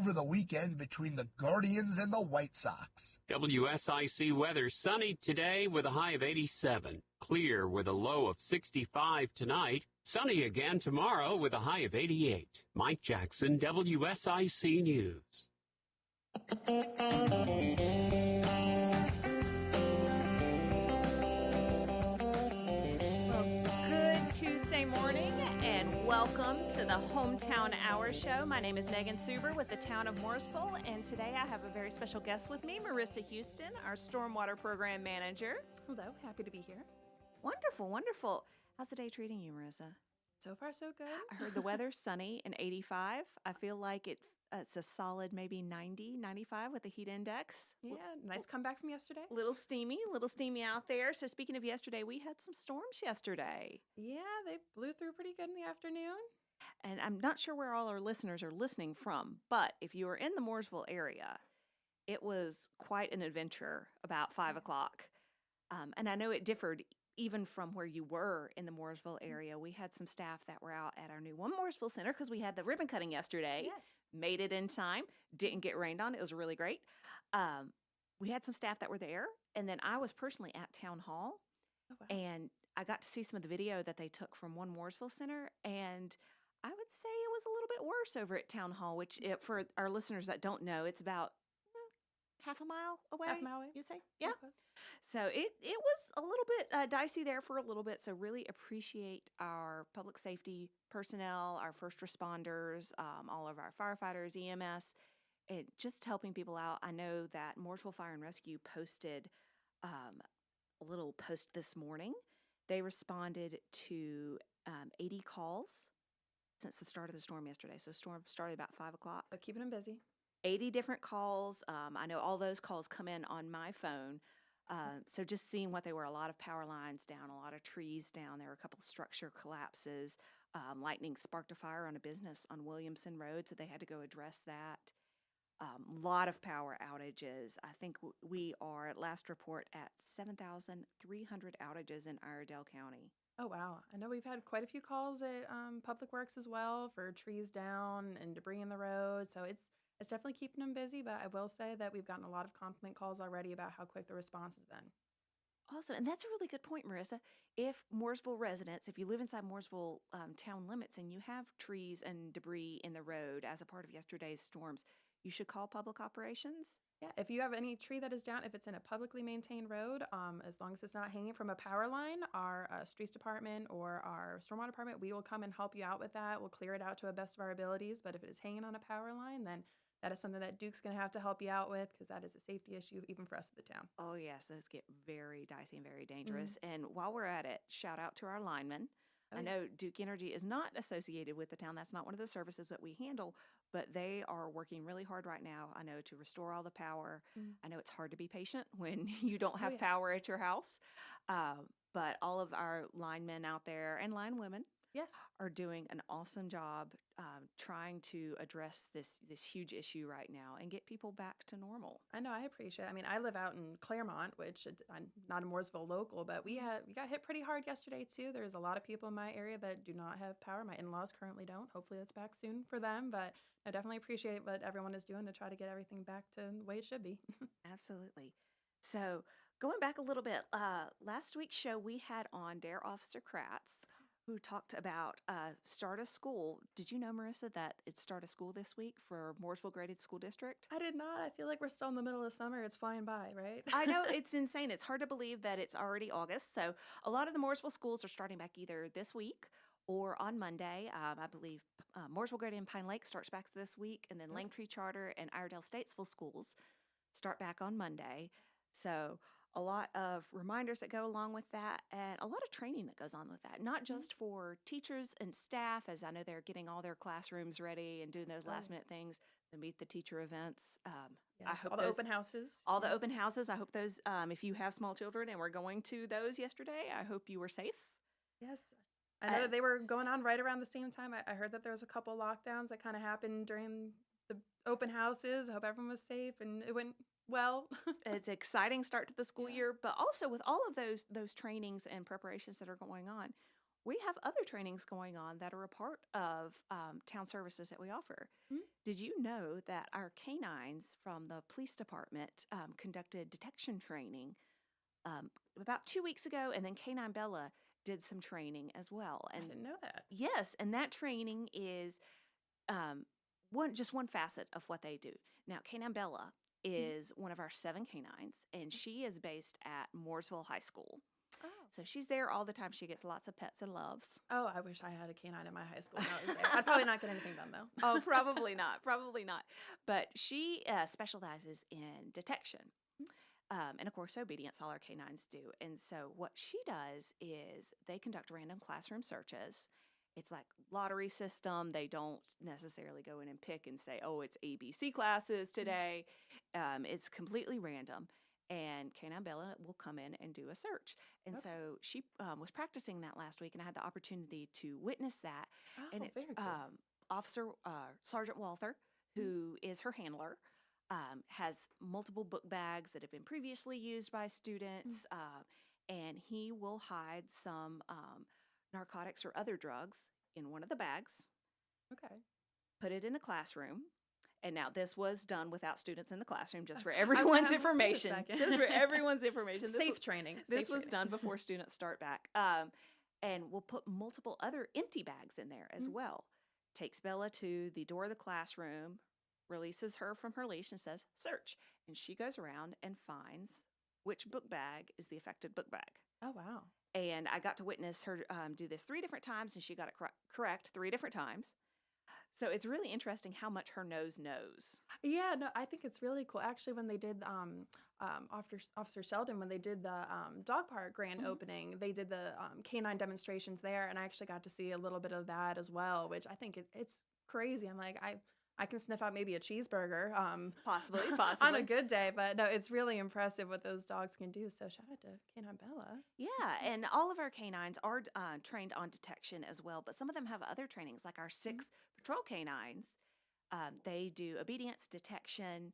over the weekend between the Guardians and the White Sox. WSIC weather sunny today with a high of 87. Clear with a low of 65 tonight. Sunny again tomorrow with a high of 88. Mike Jackson, WSIC News. Good Tuesday morning and welcome to the Hometown Hour Show. My name is Megan Suber with the Town of Mooresville, and today I have a very special guest with me, Marissa Houston, our Stormwater Program Manager. Hello, happy to be here. Wonderful, wonderful. How's the day treating you, Marissa? So far, so good. I heard the weather's sunny and 85. I feel like it's a solid maybe 90, 95 with the heat index. Yeah, nice comeback from yesterday. Little steamy out there. So speaking of yesterday, we had some storms yesterday. Yeah, they blew through pretty good in the afternoon. And I'm not sure where all our listeners are listening from, but if you are in the Mooresville area, it was quite an adventure about 5 o'clock. And I know it differed even from where you were in the Mooresville area. We had some staff that were out at our new One Mooresville Center because we had the ribbon cutting yesterday. Yes. Made it in time. Didn't get rained on. It was really great. We had some staff that were there. And then I was personally at Town Hall. Oh, wow. And I got to see some of the video that they took from One Mooresville Center. And I would say it was a little bit worse over at Town Hall, which for our listeners that don't know, it's about half a mile away. Half a mile away. You'd say? Yeah. Close. So it was a little bit dicey there for a little bit. So really appreciate our public safety personnel, our first responders, all of our firefighters, EMS, and just helping people out. I know that Mooresville Fire and Rescue posted a little post this morning. They responded to 80 calls since the start of the storm yesterday. So storm started about 5 o'clock. So keeping them busy. 80 different calls. I know all those calls come in on my phone. So just seeing what they were, a lot of power lines down, a lot of trees down. There were a couple of structure collapses. Lightning sparked a fire on a business on Williamson Road, so they had to go address that. A lot of power outages. I think we are, at last report, at 7,300 outages in Iredell County. Oh, wow. I know we've had quite a few calls at Public Works as well for trees down and debris in the road. So it's definitely keeping them busy, but I will say that we've gotten a lot of compliment calls already about how quick the response has been. Awesome. And that's a really good point, Marissa. If Mooresville residents, if you live inside Mooresville town limits and you have trees and debris in the road as a part of yesterday's storms, you should call public operations. Yeah, if you have any tree that is down, if it's in a publicly maintained road, as long as it's not hanging from a power line, our streets department or our stormwater department, we will come and help you out with that. We'll clear it out to the best of our abilities. But if it is hanging on a power line, then that is something that Duke's going to have to help you out with because that is a safety issue even for us at the town. Oh, yes. Those get very dicey and very dangerous. And while we're at it, shout out to our linemen. I know Duke Energy is not associated with the town. That's not one of the services that we handle, but they are working really hard right now, I know, to restore all the power. I know it's hard to be patient when you don't have power at your house, but all of our linemen out there and line women are doing an awesome job trying to address this huge issue right now and get people back to normal. I know, I appreciate it. I mean, I live out in Claremont, which I'm not a Mooresville local, but we got hit pretty hard yesterday too. There's a lot of people in my area that do not have power. My in-laws currently don't. Hopefully that's back soon for them, but I definitely appreciate what everyone is doing to try to get everything back to the way it should be. Absolutely. So going back a little bit, last week's show we had on Dare Officer Kratz, who talked about start a school. Did you know, Marissa, that it's start a school this week for Mooresville Graded School District? I did not. I feel like we're still in the middle of summer. It's flying by, right? I know. It's insane. It's hard to believe that it's already August. So a lot of the Mooresville schools are starting back either this week or on Monday. I believe Mooresville Graded and Pine Lake starts back this week, and then Langtree Charter and Iredell Statesville schools start back on Monday. So a lot of reminders that go along with that and a lot of training that goes on with that, not just for teachers and staff, as I know they're getting all their classrooms ready and doing those last minute things, the Meet the Teacher events. I hope all the open houses. All the open houses. I hope those, if you have small children and were going to those yesterday, I hope you were safe. Yes. I know that they were going on right around the same time. I heard that there was a couple lockdowns that kind of happened during the open houses. I hope everyone was safe and it went well. It's an exciting start to the school year, but also with all of those trainings and preparations that are going on, we have other trainings going on that are a part of town services that we offer. Did you know that our canines from the police department conducted detection training about 2 weeks ago, and then Canine Bella did some training as well. I And didn't know that. yes, and that training is one facet of what they do. Now, Canine Bella is one of our 7 canines, and she is based at Mooresville High School. Oh. So she's there all the time. She gets lots of pets and loves. Oh, I wish I had a canine in my high school when I was there. I'd probably not get anything done, though. Oh, probably not. Probably not. But she specializes in detection. And of course, obedience, all our canines do. And so what she does is they conduct random classroom searches. It's like lottery system. They don't necessarily go in and pick and say, oh, it's ABC classes today. It's completely random. And Canine Bella will come in and do a search. And so she was practicing that last week, and I had the opportunity to witness that. Oh, And it's very cool. Sergeant Walther, who is her handler, has multiple book bags that have been previously used by students, and he will hide some narcotics or other drugs in one of the bags, Okay. put it in a classroom. And now this was done without students in the classroom, just for I was everyone's like, wait a information. second. Just for everyone's information. Safe training. This Safe was training. done before students start back. And we'll put multiple other empty bags in there as well. Takes Bella to the door of the classroom, releases her from her leash and says, search. And she goes around and finds which book bag is the affected book bag. Oh, wow. And I got to witness her do this 3 different times, and she got it correct 3 different times. So it's really interesting how much her nose knows. Yeah, no, I think it's really cool. Actually, when they did Officer Sheldon, when they did the dog park grand opening, they did the canine demonstrations there, and I actually got to see a little bit of that as well, which I think it's crazy. I'm like, I can sniff out maybe a cheeseburger Possibly. on a good day, but no, it's really impressive what those dogs can do. So shout out to Canine Bella. Yeah, and all of our canines are trained on detection as well, but some of them have other trainings, like our 6 patrol canines. They do obedience, detection,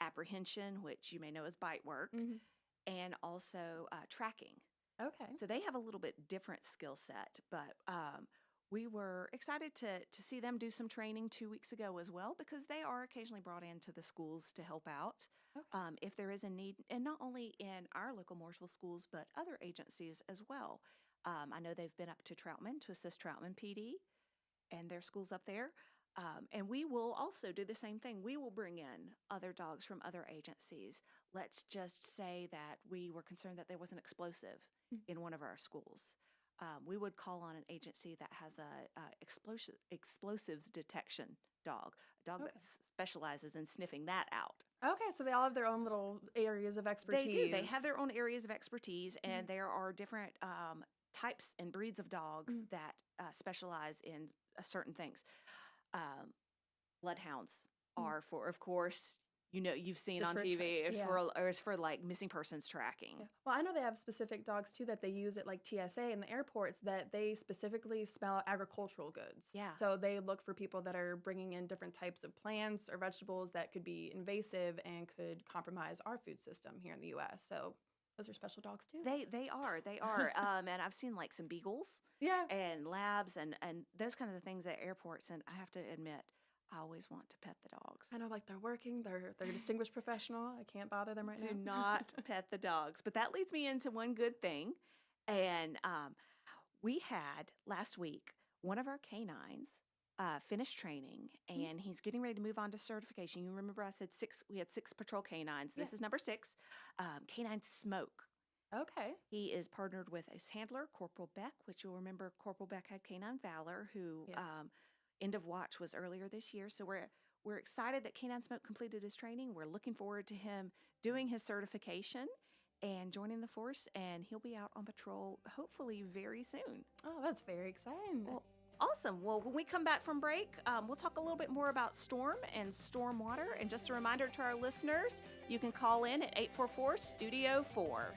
apprehension, which you may know as bite work, and also tracking. Okay. So they have a little bit different skill set, but we were excited to see them do some training 2 weeks ago as well, because they are occasionally brought into the schools to help out if there is a need, and not only in our local Mooresville schools, but other agencies as well. I know they've been up to Troutman to assist Troutman PD and their schools up there. And we will also do the same thing. We will bring in other dogs from other agencies. Let's just say that we were concerned that there was an explosive in one of our schools. We would call on an agency that has a explosives detection dog, a dog that specializes in sniffing that out. Okay, so they all have their own little areas of expertise. They do. They have their own areas of expertise, and there are different types and breeds of dogs that specialize in certain things. Bloodhounds are for, of course, you've seen Just on for TV, yeah. for like missing persons tracking. Yeah. Well, I know they have specific dogs too that they use at like TSA in the airports that they specifically smell agricultural goods. Yeah. So they look for people that are bringing in different types of plants or vegetables that could be invasive and could compromise our food system here in the U.S. So those are special dogs too. They are. And I've seen like some beagles Yeah. and labs and those kinds of things at airports. And I have to admit, I always want to pet the dogs. I know, like they're working, they're a distinguished professional. I can't bother them right now. Do not pet the dogs. But that leads me into one good thing. And we had last week one of our canines finished training, and he's getting ready to move on to certification. You remember I said we had 6 patrol canines. This is number 6, Canine Smoke. Okay. He is partnered with his handler, Corporal Beck, which you'll remember Corporal Beck had Canine Valor, who end of watch was earlier this year. So we're excited that Canine Smoke completed his training. We're looking forward to him doing his certification and joining the force, and he'll be out on patrol hopefully very soon. Oh, that's very exciting. Well, awesome. Well, when we come back from break, we'll talk a little bit more about storm and stormwater. And just a reminder to our listeners, you can call in at 844-STUDIO-4.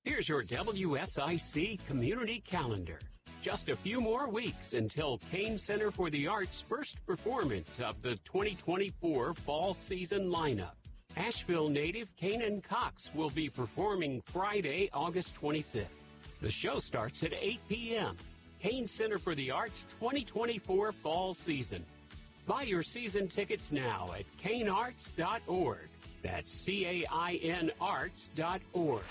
Here's your WSIC community calendar. just a few more weeks until Kane Center for the Arts' first performance of the 2024 fall season lineup. Asheville native Kanan Cox will be performing Friday, August 25th. The show starts at 8 p.m. Kane Center for the Arts 2024 fall season. Buy your season tickets now at kanearts.org. That's CAIN arts.org.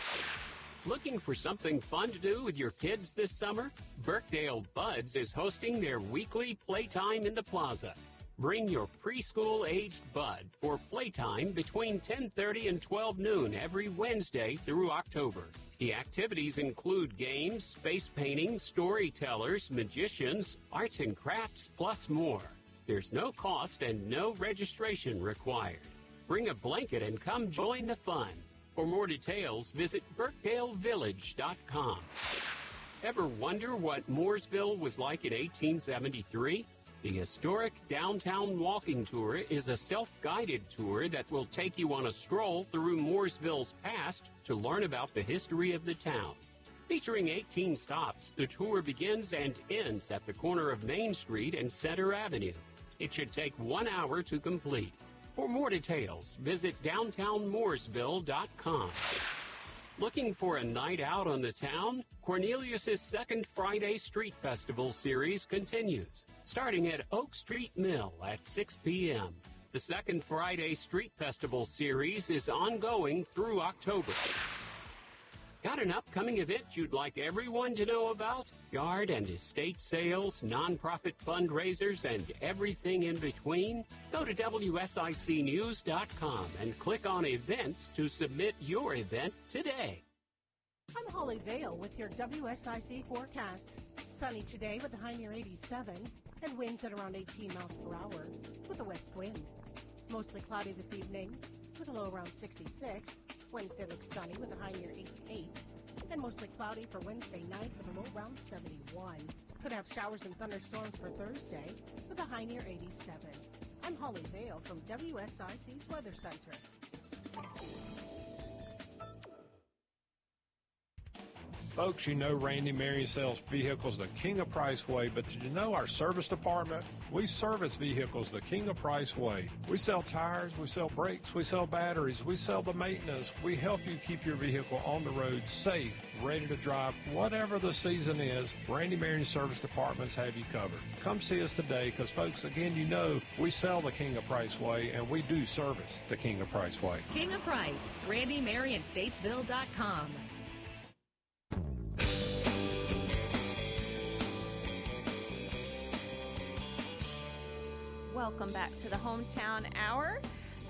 Looking for something fun to do with your kids this summer? Birkdale Buds is hosting their weekly Playtime in the Plaza. Bring your preschool-aged bud for playtime between 10:30 and 12 noon every Wednesday through October. The activities include games, face painting, storytellers, magicians, arts and crafts, plus more. There's no cost and no registration required. Bring a blanket and come join the fun. For more details, visit BirkdaleVillage.com. Ever wonder what Mooresville was like in 1873? The historic Downtown Walking Tour is a self-guided tour that will take you on a stroll through Mooresville's past to learn about the history of the town. Featuring 18 stops, the tour begins and ends at the corner of Main Street and Center Avenue. It should take 1 hour to complete. For more details, visit downtownmooresville.com. Looking for a night out on the town? Cornelius's second Friday Street Festival series continues, starting at Oak Street Mill at 6 p.m. The second Friday Street Festival series is ongoing through October. Got an upcoming event you'd like everyone to know about? Yard and estate sales, nonprofit fundraisers, and everything in between? Go to WSICnews.com and click on events to submit your event today. I'm Holly Vale with your WSIC forecast. Sunny today with a high near 87 and winds at around 18 miles per hour with a west wind. Mostly cloudy this evening with a low around 66. Wednesday looks sunny with a high near 88 and mostly cloudy for Wednesday night with a low around 71. Could have showers and thunderstorms for Thursday with a high near 87. I'm Holly Vale from WSIC's Weather Center. Folks, you know Randy Marion sells vehicles the King of Price way, but did you know our service department? We service vehicles the King of Price way. We sell tires, we sell brakes, we sell batteries, we sell the maintenance. We help you keep your vehicle on the road safe, ready to drive, whatever the season is. Randy Marion Service Departments have you covered. Come see us today because, folks, again, you know we sell the King of Price way and we do service the King of Price way. King of Price, RandyMarionStatesville.com. Welcome back to the Hometown Hour.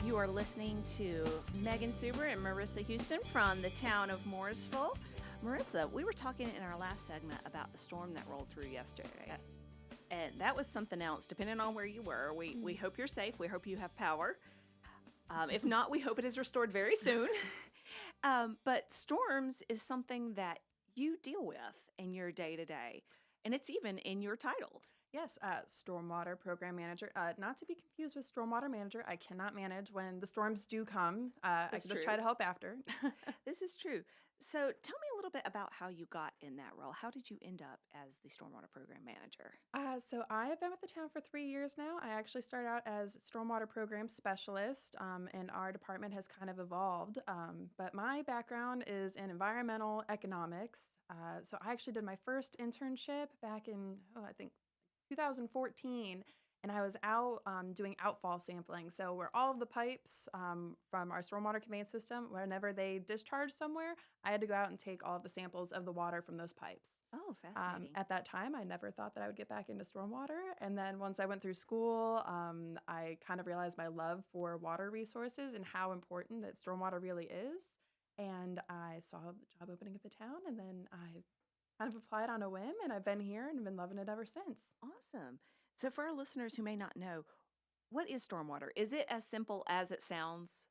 You are listening to Megan Suber and Marissa Houston from the town of Mooresville. Marissa, we were talking in our last segment about the storm that rolled through yesterday. Yes. And that was something else, depending on where you were. We hope you're safe. We hope you have power. If not, we hope it is restored very soon. But storms is something that you deal with in your day-to-day, and it's even in your title. Yes, Stormwater Program Manager. Not to be confused with Stormwater Manager. I cannot manage when the storms do come. I can just try to help after. This is true. So tell me a little bit about how you got in that role. How did you end up as the Stormwater Program Manager? So I have been with the town for 3 years now. I actually started out as Stormwater Program Specialist, and our department has kind of evolved. But my background is in environmental economics. So I actually did my first internship back in, I think, 2014, and I was out doing outfall sampling. So where all of the pipes from our stormwater conveyance system, whenever they discharge somewhere, I had to go out and take all of the samples of the water from those pipes. Oh, fascinating. At that time, I never thought that I would get back into stormwater. And then once I went through school, I kind of realized my love for water resources and how important that stormwater really is. And I saw the job opening at the town, and then I kind of applied on a whim, and I've been here and been loving it ever since. Awesome. So for our listeners who may not know, what is stormwater? Is it as simple as it sounds?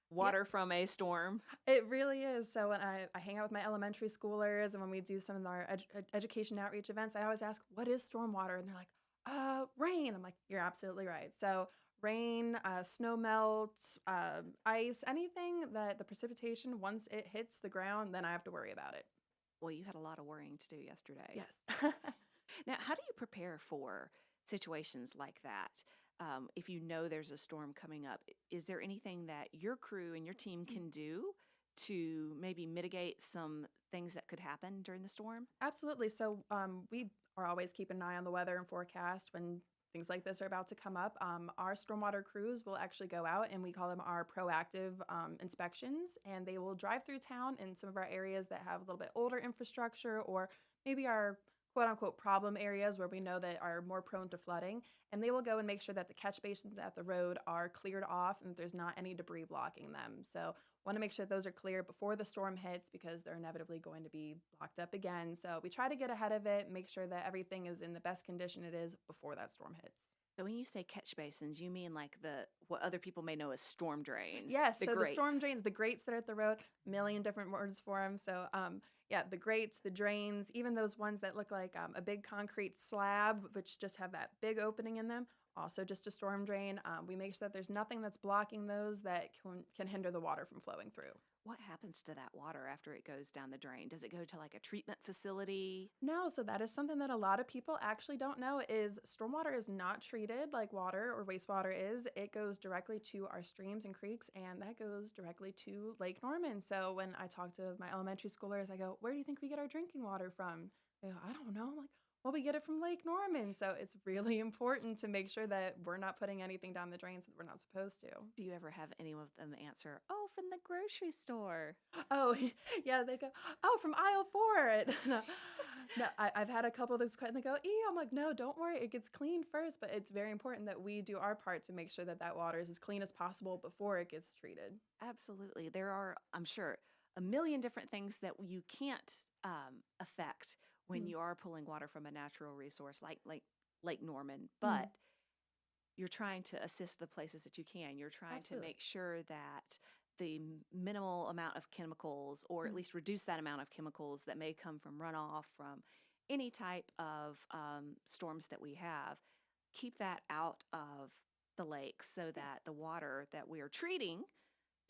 Water from a storm? It really is. So when I hang out with my elementary schoolers, and when we do some of our education outreach events, I always ask, what is stormwater? And they're like, rain. I'm like, you're absolutely right. So rain, snow melt, ice, anything that the precipitation, once it hits the ground, then I have to worry about it. Well, you had a lot of worrying to do yesterday. Yes. Now, how do you prepare for situations like that? If you know there's a storm coming up, is there anything that your crew and your team can do to maybe mitigate some things that could happen during the storm? Absolutely. So we are always keeping an eye on the weather and forecast when things like this are about to come up. Our stormwater crews will actually go out, and we call them our proactive inspections, and they will drive through town in some of our areas that have a little bit older infrastructure, or maybe our quote unquote problem areas where we know that are more prone to flooding. And they will go and make sure that the catch basins at the road are cleared off and that there's not any debris blocking them. So want to make sure those are clear before the storm hits because they're inevitably going to be blocked up again. So we try to get ahead of it, make sure that everything is in the best condition it is before that storm hits. So when you say catch basins, you mean like what other people may know as storm drains? Yes, the so the storm grates. drains, the grates that are at the road, million different words for them. So yeah, the grates, the drains, even those ones that look like a big concrete slab, which just have that big opening in them, also just a storm drain. We make sure that there's nothing that's blocking those that can hinder the water from flowing through. What happens to that water after it goes down the drain? Does it go to like a treatment facility? No, so that is something that a lot of people actually don't know is stormwater is not treated like water or wastewater is. It goes directly to our streams and creeks, and that goes directly to Lake Norman. So when I talk to my elementary schoolers, I go, where do you think we get our drinking water from? They go, I don't know. I'm like, well, we get it from Lake Norman. So it's really important to make sure that we're not putting anything down the drains that we're not supposed to. Do you ever have any of them answer, oh, from the grocery store? Oh, yeah, they go, oh, from aisle 4. No, no, I've had a couple of those, and they go, I'm like, no, don't worry, it gets cleaned first, but it's very important that we do our part to make sure that that water is as clean as possible before it gets treated. Absolutely. There are, I'm sure, a million different things that you can't affect when you are pulling water from a natural resource like Lake Norman, but you're trying to assist the places that you can. You're trying Absolutely. to make sure that the minimal amount of chemicals, or at least reduce that amount of chemicals that may come from runoff from any type of storms that we have, keep that out of the lakes so that the water that we are treating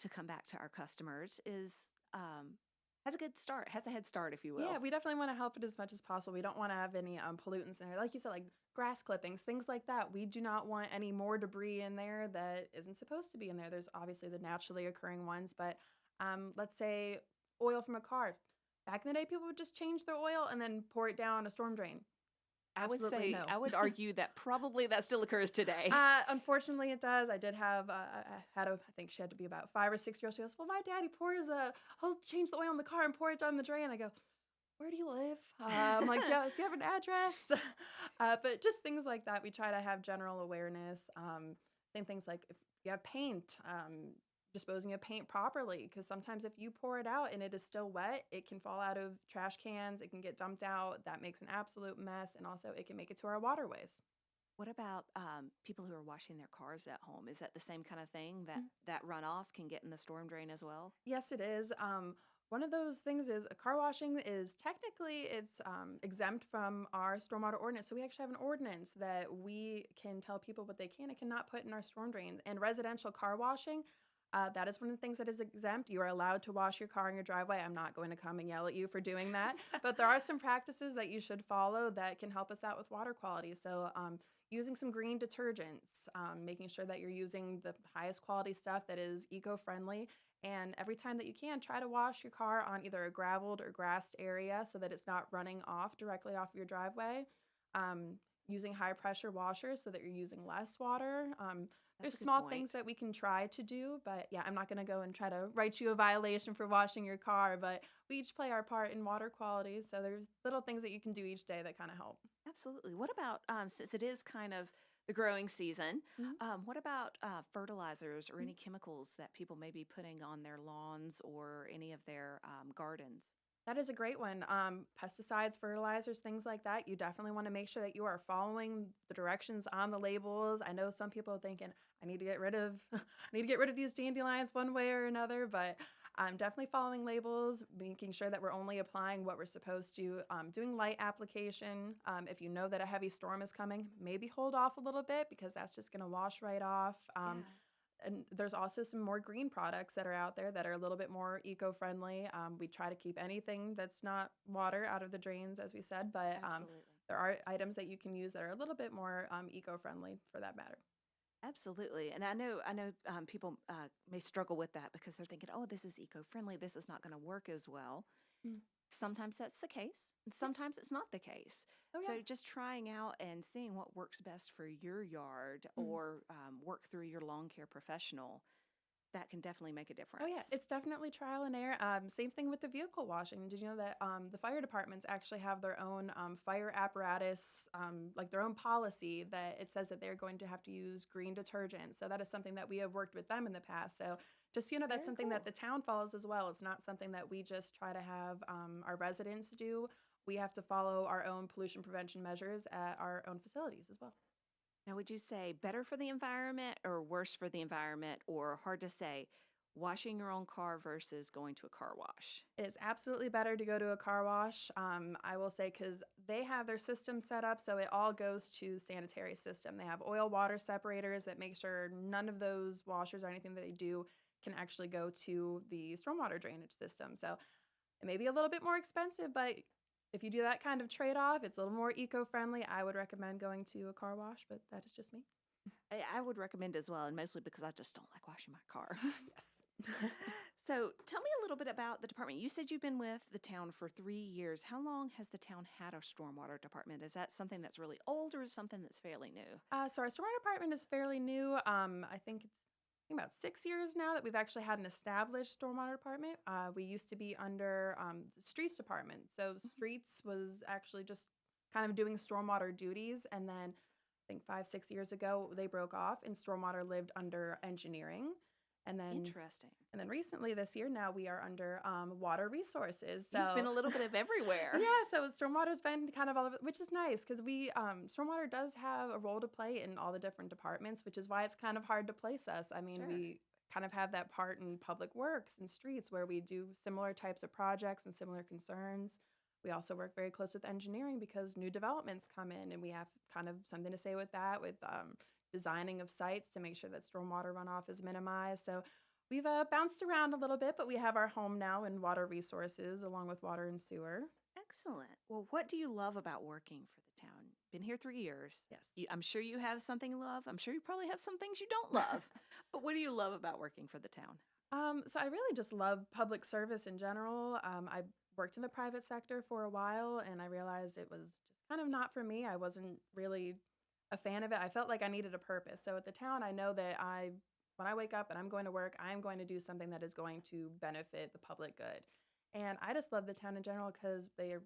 to come back to our customers is has a good start, has a head start, if you will. Yeah, we definitely want to help it as much as possible. We don't want to have any pollutants in there. Like you said, like grass clippings, things like that. We do not want any more debris in there that isn't supposed to be in there. There's obviously the naturally occurring ones, but let's say oil from a car. Back in the day, people would just change their oil and then pour it down a storm drain. Absolutely no. I would argue that probably that still occurs today. Unfortunately, it does. I did have, I think she had to be about 5 or 6 years old. She goes, well, my daddy he'll change the oil in the car and pour it down the drain. I go, where do you live? I'm like, do you have an address? But just things like that. We try to have general awareness. Same things like if you have paint, disposing of paint properly, because sometimes if you pour it out and it is still wet, it can fall out of trash cans, it can get dumped out. That makes an absolute mess, and also it can make it to our waterways. What about people who are washing their cars at home? Is that the same kind of thing, that runoff can get in the storm drain as well? Yes, it is. One of those things is car washing is technically it's exempt from our stormwater ordinance. So we actually have an ordinance that we can tell people what they can and cannot put in our storm drains. And residential car washing, that is one of the things that is exempt. You are allowed to wash your car in your driveway. I'm not going to come and yell at you for doing that. But there are some practices that you should follow that can help us out with water quality. So using some green detergents, making sure that you're using the highest quality stuff that is eco-friendly. And every time that you can, try to wash your car on either a graveled or grassed area so that it's not running off directly off your driveway. Using high pressure washers so that you're using less water. There's small things that we can try to do, but yeah, I'm not going to go and try to write you a violation for washing your car, but we each play our part in water quality. So there's little things that you can do each day that kind of help. Absolutely. What about, since it is kind of the growing season, what about fertilizers or any chemicals that people may be putting on their lawns or any of their gardens? That is a great one. Pesticides, fertilizers, things like that. You definitely want to make sure that you are following the directions on the labels. I know some people are thinking, I need to get rid of these dandelions one way or another, but I'm definitely following labels, making sure that we're only applying what we're supposed to, doing light application. If you know that a heavy storm is coming, maybe hold off a little bit because that's just going to wash right off. And there's also some more green products that are out there that are a little bit more eco-friendly. We try to keep anything that's not water out of the drains, as we said, but there are items that you can use that are a little bit more eco-friendly for that matter. Absolutely. And I know people may struggle with that because they're thinking, oh, this is eco-friendly. This is not going to work as well. Mm. Sometimes that's the case, and sometimes it's not the case. Oh, So yeah. just trying out and seeing what works best for your yard Mhm. or work through your lawn care professional, that can definitely make a difference. Oh, yeah. It's definitely trial and error. Same thing with the vehicle washing. Did you know that the fire departments actually have their own fire apparatus, like their own policy that it says that they're going to have to use green detergent. So that is something that we have worked with them in the past. So just, that's Very something that cool. the town follows as well. It's not something that we just try to have our residents do. We have to follow our own pollution prevention measures at our own facilities as well. Now, would you say better for the environment or worse for the environment, or hard to say, washing your own car versus going to a car wash? It is absolutely better to go to a car wash. I will say because they have their system set up so it all goes to sanitary system. They have oil water separators that make sure none of those washers or anything that they do can actually go to the stormwater drainage system. So it may be a little bit more expensive, but if you do that kind of trade-off, it's a little more eco-friendly. I would recommend going to a car wash, but that is just me. I would recommend as well, and mostly because I just don't like washing my car. Yes. So tell me a little bit about the department. You said you've been with the town for 3 years. How long has the town had a stormwater department? Is that something that's really old or is something that's fairly new? So our stormwater department is fairly new. I think about 6 years now that we've actually had an established stormwater department. We used to be under the streets department. So streets was actually just kind of doing stormwater duties. And then I think 5, 6 years ago, they broke off and stormwater lived under engineering. And then Interesting. recently this year now we are under water resources. So You've been a little bit of everywhere. yeah, so stormwater's been kind of all over, which is nice because we stormwater does have a role to play in all the different departments, which is why it's kind of hard to place us. I mean, Sure. we kind of have that part in public works and streets where we do similar types of projects and similar concerns. We also work very close with engineering because new developments come in and we have kind of something to say with that, with designing of sites to make sure that stormwater runoff is minimized. So we've bounced around a little bit, but we have our home now in water resources along with water and sewer. Excellent. Well, what do you love about working for the town? Been here 3 years. Yes. I'm sure you have something you love. I'm sure you probably have some things you don't love. But what do you love about working for the town? So I really just love public service in general. I worked in the private sector for a while and I realized it was just kind of not for me. I wasn't really a fan of it. I felt like I needed a purpose. So at the town, I know that when I wake up and I'm going to work, I'm going to do something that is going to benefit the public good. And I just love the town in general because they are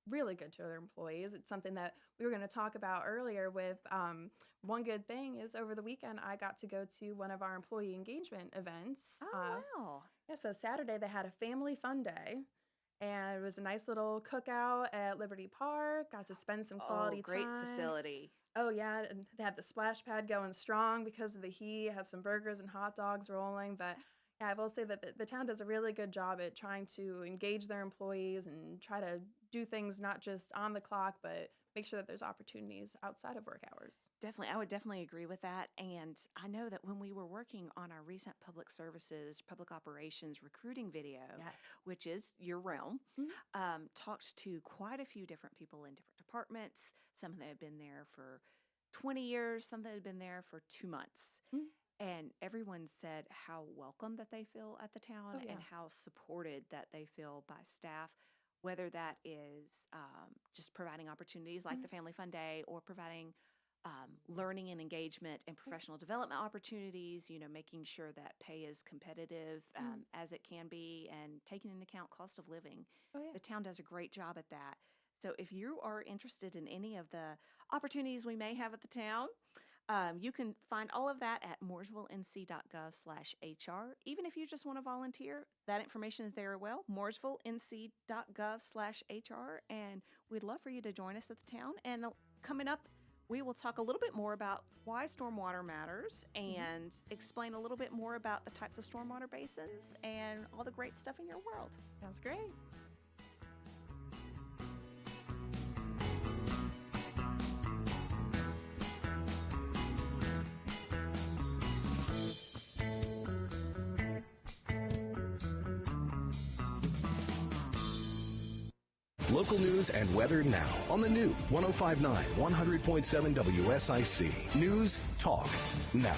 really good to their employees. It's something that we were going to talk about earlier with one good thing is over the weekend, I got to go to one of our employee engagement events. Oh, wow. Yeah, so Saturday they had a family fun day. And it was a nice little cookout at Liberty Park. Got to spend some quality great time. facility. Oh, yeah, and they had the splash pad going strong because of the heat. Had some burgers and hot dogs rolling. But yeah, I will say that the town does a really good job at trying to engage their employees and try to do things not just on the clock, but make sure that there's opportunities outside of work hours. Definitely. I would definitely agree with that. And I know that when we were working on our recent public services, public operations recruiting video, Yes. which is your realm, Mhm. talked to quite a few different people in different departments. Some that had been there for 20 years, some that had been there for 2 months. Mhm. And everyone said how welcome that they feel at the town Oh, yeah. and how supported that they feel by staff, whether that is just providing opportunities like the Family Fun Day or providing learning and engagement and professional development opportunities, making sure that pay is competitive as it can be and taking into account cost of living. Oh, yeah. The town does a great job at that. So if you are interested in any of the opportunities we may have at the town, you can find all of that at mooresvillenc.gov/HR. Even if you just want to volunteer, that information is there as well, mooresvillenc.gov/HR. And we'd love for you to join us at the town. And coming up, we will talk a little bit more about why stormwater matters and explain a little bit more about the types of stormwater basins and all the great stuff in your world. Sounds great. Local news and weather now on the new 105.9, 100.7 WSIC. News, talk, now.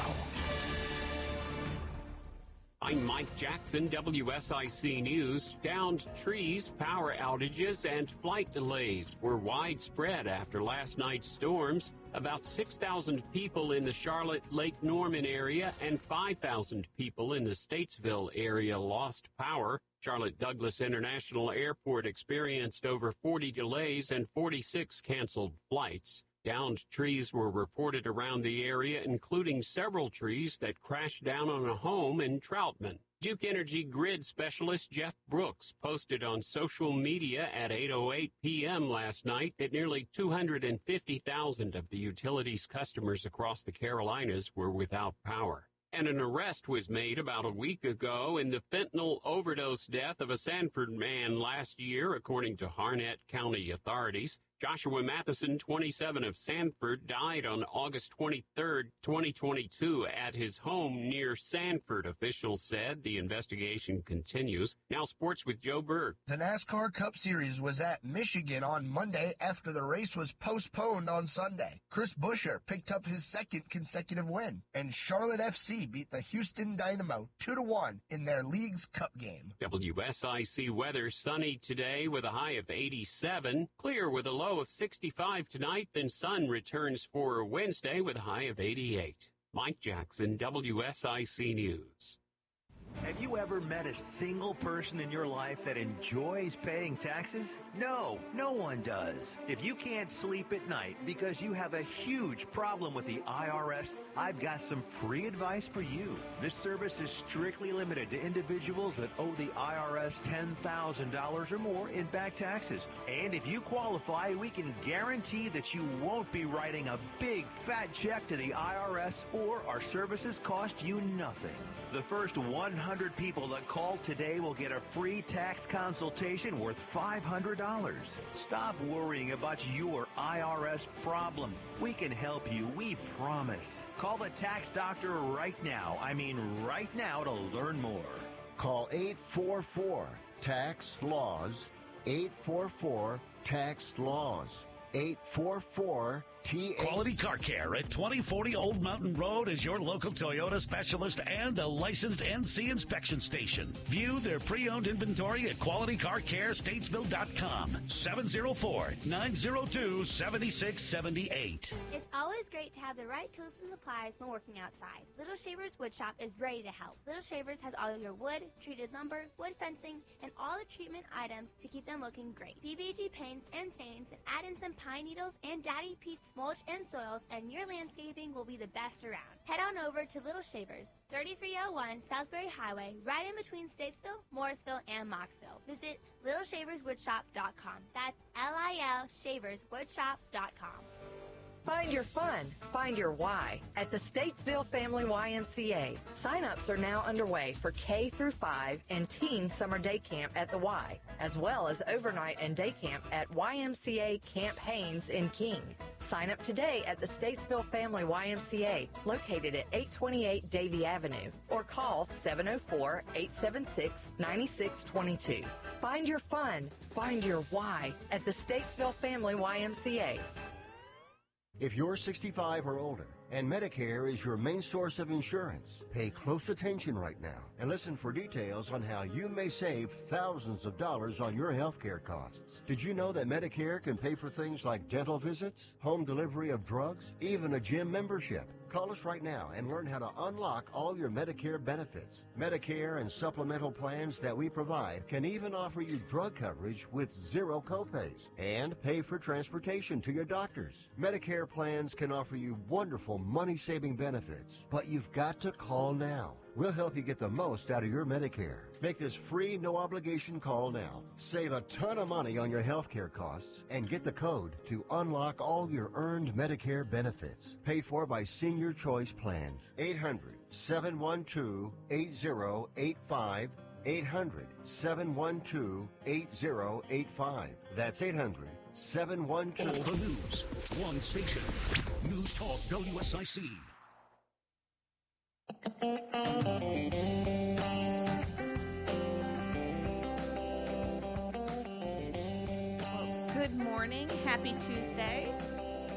I'm Mike Jackson, WSIC News. Downed trees, power outages, and flight delays were widespread after last night's storms. About 6,000 people in the Charlotte Lake Norman area and 5,000 people in the Statesville area lost power. Charlotte Douglas International Airport experienced over 40 delays and 46 canceled flights. Downed trees were reported around the area, including several trees that crashed down on a home in Troutman. Duke Energy grid specialist Jeff Brooks posted on social media at 8:08 p.m. last night that nearly 250,000 of the utility's customers across the Carolinas were without power. And an arrest was made about a week ago in the fentanyl overdose death of a Sanford man last year, according to Harnett County authorities. Joshua Matheson, 27, of Sanford, died on August 23, 2022, at his home near Sanford, officials said. The investigation continues. Now sports with Joe Berg. The NASCAR Cup Series was at Michigan on Monday after the race was postponed on Sunday. Chris Buescher picked up his second consecutive win, and Charlotte FC beat the Houston Dynamo 2-1 in their league's cup game. WSIC weather: sunny today with a high of 87, clear with a low of 65 tonight, then sun returns for Wednesday with a high of 88. Mike Jackson, WSIC News. Have you ever met a single person in your life that enjoys paying taxes? No, no one does. If you can't sleep at night because you have a huge problem with the IRS, I've got some free advice for you. This service is strictly limited to individuals that owe the IRS $10,000 or more in back taxes. And if you qualify, we can guarantee that you won't be writing a big fat check to the IRS, or our services cost you nothing. The first 100 people that call today will get a free tax consultation worth $500. Stop worrying about your IRS problem. We can help you, we promise. Call the tax doctor right now. I mean right now, to learn more. Call 844-TAX-LAWS, 844-TAX-LAWS, 844 Quality Car Care at 2040 Old Mountain Road is your local Toyota specialist and a licensed NC inspection station. View their pre-owned inventory at QualityCarCareStatesville.com. 704-902-7678. It's always great to have the right tools and supplies when working outside. Little Shavers Wood Shop is ready to help. Little Shavers has all your wood, treated lumber, wood fencing, and all the treatment items to keep them looking great. BBG paints and stains, and add in some pine needles and Daddy Pete's mulch and soils, and your landscaping will be the best around. Head on over to Little Shavers, 3301 Salisbury Highway, right in between Statesville, Mooresville, and Moxville. Visit LittleShaversWoodshop.com. That's LILShaversWoodshop.com. Find your fun, find your why at the Statesville Family YMCA. Sign-ups are now underway for K through 5 and teen summer day camp at the Y, as well as overnight and day camp at YMCA Camp Haynes in King. Sign up today at the Statesville Family YMCA, located at 828 Davie Avenue, or call 704-876-9622. Find your fun, find your why at the Statesville Family YMCA. If you're 65 or older and Medicare is your main source of insurance, pay close attention right now and listen for details on how you may save thousands of dollars on your health care costs. Did you know that Medicare can pay for things like dental visits, home delivery of drugs, even a gym membership? Call us right now and learn how to unlock all your Medicare benefits. Medicare and supplemental plans that we provide can even offer you drug coverage with zero copays and pay for transportation to your doctors. Medicare plans can offer you wonderful money-saving benefits, but you've got to call now. We'll help you get the most out of your Medicare. Make this free, no-obligation call now. Save a ton of money on your health care costs and get the code to unlock all your earned Medicare benefits. Paid for by Senior Choice Plans. 800-712-8085. 800-712-8085. That's 800-712. All the news, one station. News Talk WSIC. Good morning. Happy Tuesday.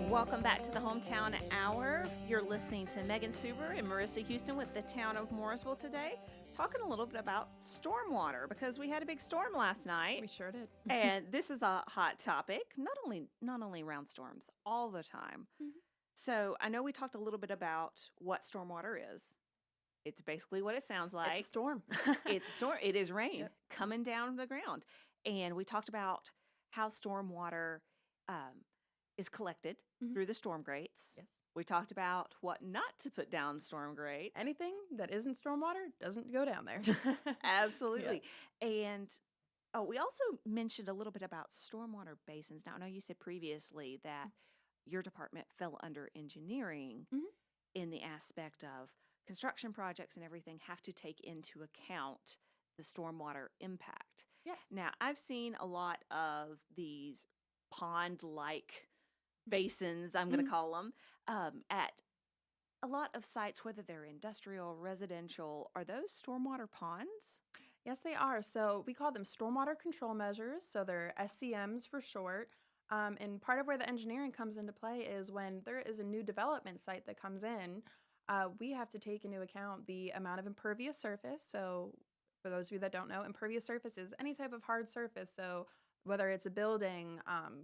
Welcome back to the Hometown Hour. You're listening to Megan Suber and Marissa Houston with the Town of Mooresville today, talking a little bit about stormwater because we had a big storm last night. We sure did. And this is a hot topic, not only around storms, all the time. Mhm. So I know we talked a little bit about what stormwater is. It's basically what it sounds like. It's a storm. It's a storm. It is rain Yep. coming down from the ground. And we talked about how stormwater is collected Mhm. through the storm grates. Yes. We talked about what not to put down storm grates. Anything that isn't stormwater doesn't go down there. Absolutely. And we also mentioned a little bit about stormwater basins. Now, I know you said previously that your department fell under engineering Mhm. in the aspect of construction projects and everything have to take into account the stormwater impact. Yes. Now, I've seen a lot of these pond-like basins, I'm going to call them, at a lot of sites, whether they're industrial, residential. Are those stormwater ponds? Yes, they are. So we call them stormwater control measures. So they're SCMs for short. And part of where the engineering comes into play is when there is a new development site that comes in, we have to take into account the amount of impervious surface. So for those of you that don't know, impervious surface is any type of hard surface. So whether it's a building,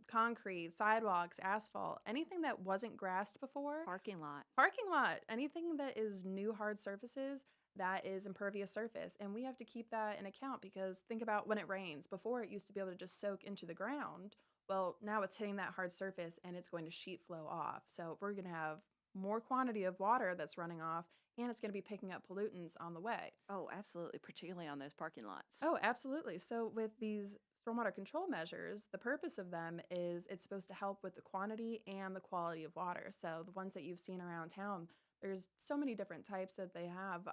concrete, sidewalks, asphalt, anything that wasn't grassed before. Parking lot. Anything that is new hard surfaces, that is impervious surface. And we have to keep that in account because think about when it rains. Before, it used to be able to just soak into the ground. Well, now it's hitting that hard surface and it's going to sheet flow off. So we're going to have more quantity of water that's running off, and it's going to be picking up pollutants on the way. Oh, absolutely, particularly on those parking lots. Oh, absolutely. So with these stormwater control measures, the purpose of them is it's supposed to help with the quantity and the quality of water. So the ones that you've seen around town, there's so many different types that they have.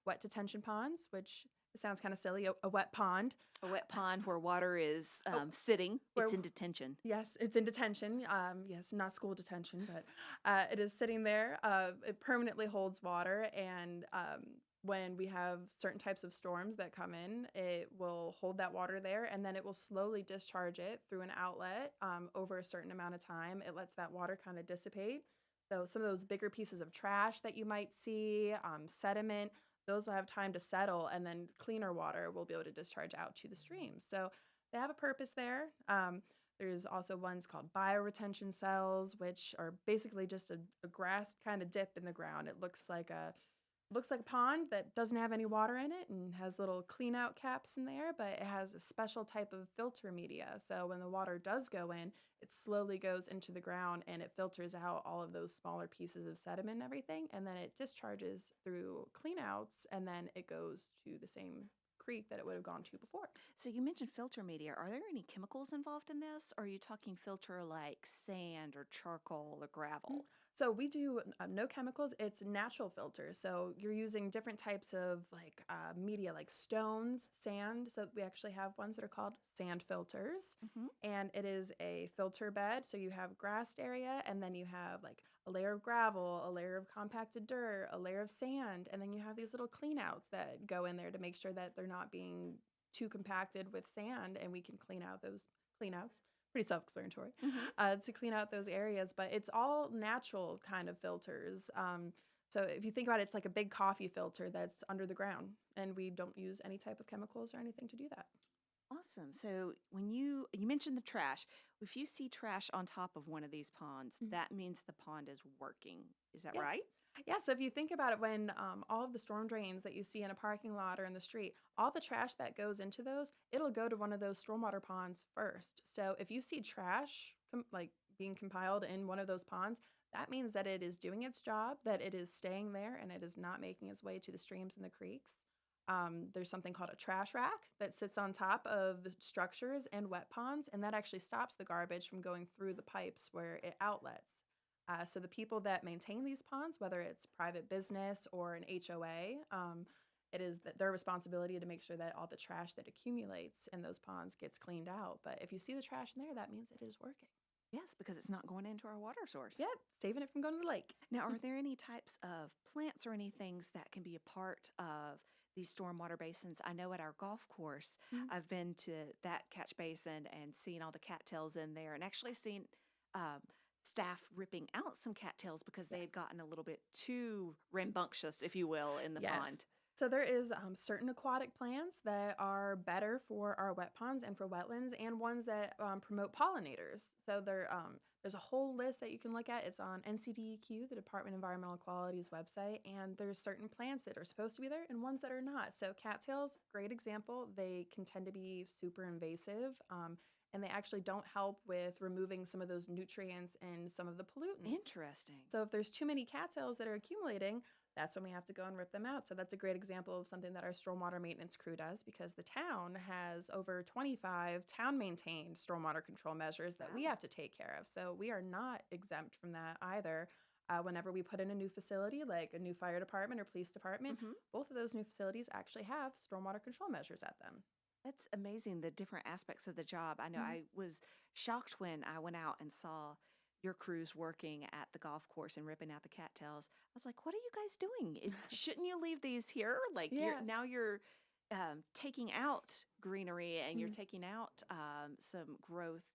Wet detention ponds, which it sounds kind of silly, a wet pond. A wet pond where water is sitting. It's in detention. Yes, it's in detention. Yes, not school detention, but it is sitting there. It permanently holds water, and when we have certain types of storms that come in, it will hold that water there, and then it will slowly discharge it through an outlet over a certain amount of time. It lets that water kind of dissipate. So some of those bigger pieces of trash that you might see, sediment, those will have time to settle, and then cleaner water will be able to discharge out to the streams. So they have a purpose there. There's also ones called bioretention cells, which are basically just a grass kind of dip in the ground. It looks like a pond that doesn't have any water in it and has little clean out caps in there, but it has a special type of filter media. So when the water does go in, it slowly goes into the ground and it filters out all of those smaller pieces of sediment and everything. And then it discharges through clean outs, and then it goes to the same creek that it would have gone to before. So you mentioned filter media. Are there any chemicals involved in this? Or are you talking filter like sand or charcoal or gravel? So we do no chemicals. It's natural filters. So you're using different types of media like stones, sand. So we actually have ones that are called sand filters. And it is a filter bed. So you have grassed area, and then you have like a layer of gravel, a layer of compacted dirt, a layer of sand, and then you have these little clean outs that go in there to make sure that they're not being too compacted with sand, and we can clean out those clean outs. Pretty self-explanatory, to clean out those areas, but it's all natural kind of filters. So if you think about it, it's like a big coffee filter that's under the ground, and we don't use any type of chemicals or anything to do that. Awesome. So when you mentioned the trash, if you see trash on top of one of these ponds, that means the pond is working. Is that right? Yeah, so if you think about it, when all of the storm drains that you see in a parking lot or in the street, all the trash that goes into those, it'll go to one of those stormwater ponds first. So if you see trash being compiled in one of those ponds, that means that it is doing its job, that it is staying there, and it is not making its way to the streams and the creeks. There's something called a trash rack that sits on top of the structures and wet ponds, and that actually stops the garbage from going through the pipes where it outlets. So the people that maintain these ponds, whether it's private business or an HOA, it is their responsibility to make sure that all the trash that accumulates in those ponds gets cleaned out. But if you see the trash in there, that means it is working. Yes, because it's not going into our water source. Yep, saving it from going to the lake. Now, are there any types of plants or any things that can be a part of these stormwater basins. I know at our golf course, Mhm. I've been to that catch basin and seen all the cattails in there, and actually seen um, staff ripping out some cattails because they had Yes. gotten a little bit too rambunctious, if you will, in the Yes. pond. So there is certain aquatic plants that are better for our wet ponds and for wetlands, and ones that promote pollinators. So there's a whole list that you can look at. It's on NCDEQ, the Department of Environmental Quality's website, and there's certain plants that are supposed to be there and ones that are not. So cattails, great example. They can tend to be super invasive. And they actually don't help with removing some of those nutrients and some of the pollutants. Interesting. So if there's too many cattails that are accumulating, that's when we have to go and rip them out. So that's a great example of something that our stormwater maintenance crew does, because the town has over 25 town-maintained stormwater control measures that we Wow. have to take care of. So we are not exempt from that either. Whenever we put in a new facility, like a new fire department or police department, Mhm. both of those new facilities actually have stormwater control measures at them. That's amazing, the different aspects of the job. I know Mhm. I was shocked when I went out and saw your crews working at the golf course and ripping out the cattails. I was like, "What are you guys doing? Shouldn't you leave these here? Like Yeah. you're taking out greenery and you're Mhm. taking out some growth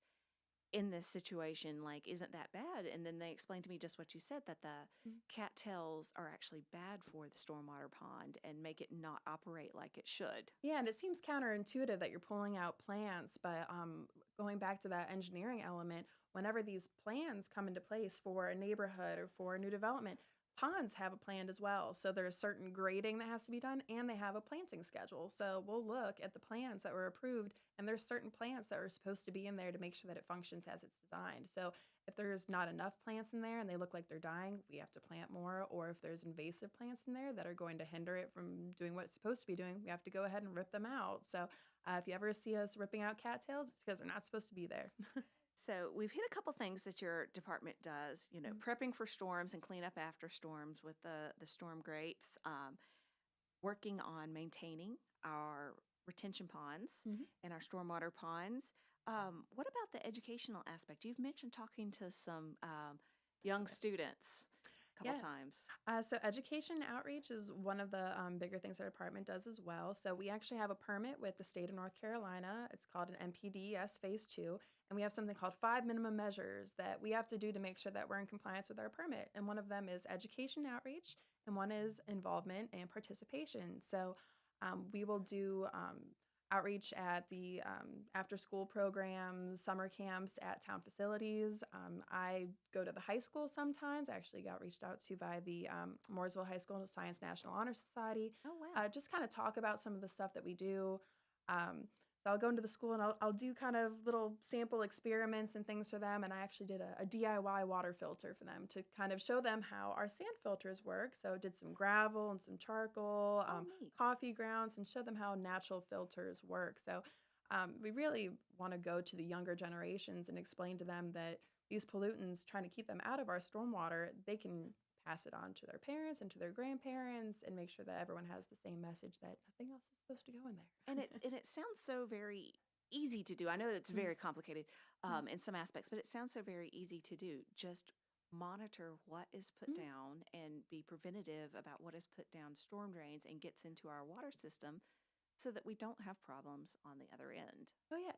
in this situation. Like, isn't that bad?" And then they explained to me just what you said, that the Mhm. cattails are actually bad for the stormwater pond and make it not operate like it should. Yeah, and it seems counterintuitive that you're pulling out plants, but going back to that engineering element, whenever these plans come into place for a neighborhood or for a new development, ponds have a plan as well. So there's certain grading that has to be done, and they have a planting schedule. So we'll look at the plans that were approved, and there's certain plants that are supposed to be in there to make sure that it functions as it's designed. So if there's not enough plants in there and they look like they're dying, we have to plant more. Or if there's invasive plants in there that are going to hinder it from doing what it's supposed to be doing, we have to go ahead and rip them out. So if you ever see us ripping out cattails, it's because they're not supposed to be there. So we've hit a couple things that your department does, prepping for storms and cleanup after storms with the storm grates, working on maintaining our retention ponds Mhm. and our stormwater ponds. What about the educational aspect? You've mentioned talking to some young students a couple Yes. times. So education outreach is one of the bigger things our department does as well. So we actually have a permit with the state of North Carolina. It's called an MPDES Phase 2. And we have something called 5 minimum measures that we have to do to make sure that we're in compliance with our permit. And one of them is education outreach, and one is involvement and participation. So we will do outreach at the after-school programs, summer camps at town facilities. I go to the high school sometimes. I actually got reached out to by the Mooresville High School Science National Honor Society. Oh, wow. Just kind of talk about some of the stuff that we do. So I'll go into the school and I'll do kind of little sample experiments and things for them. And I actually did a DIY water filter for them to kind of show them how our sand filters work. So did some gravel and some charcoal, Neat. coffee grounds, and show them how natural filters work. So we really want to go to the younger generations and explain to them that these pollutants, trying to keep them out of our stormwater, they can pass it on to their parents and to their grandparents and make sure that everyone has the same message that nothing else is supposed to go in there. And it sounds so very easy to do. I know it's very complicated in some aspects, but it sounds so very easy to do. Just monitor what is put down and be preventative about what is put down storm drains and gets into our water system so that we don't have problems on the other end. Oh yeah,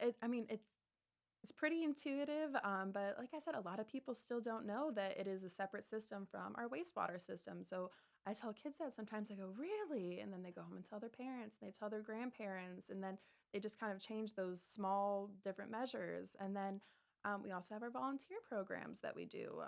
it's pretty intuitive, but like I said, a lot of people still don't know that it is a separate system from our wastewater system. So I tell kids that sometimes. I go, "Really?" And then they go home and tell their parents, and they tell their grandparents, and then they just kind of change those small different measures. And then we also have our volunteer programs that we do.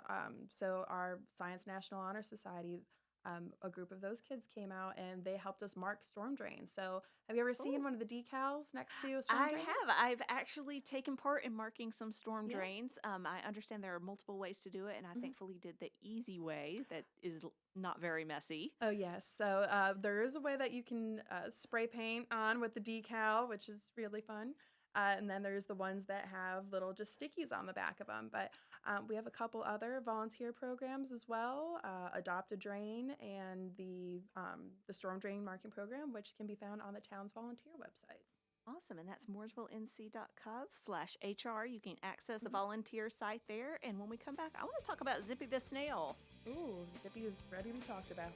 So our Science National Honor Society, a group of those kids came out and they helped us mark storm drains. So have you ever seen one of the decals next to a storm I drain? have. I've actually taken part in marking some storm Yeah. drains. I understand there are multiple ways to do it, and I thankfully did the easy way that is not very messy. Oh, yes. So there is a way that you can spray paint on with the decal, which is really fun. And then there's the ones that have little just stickies on the back of them. But we have a couple other volunteer programs as well, Adopt a Drain and the Storm Drain Marking Program, which can be found on the town's volunteer website. Awesome. And that's mooresvillenc.gov/HR. You can access the volunteer site there. And when we come back, I want to talk about Zippy the snail. Ooh, Zippy is ready to be talked about.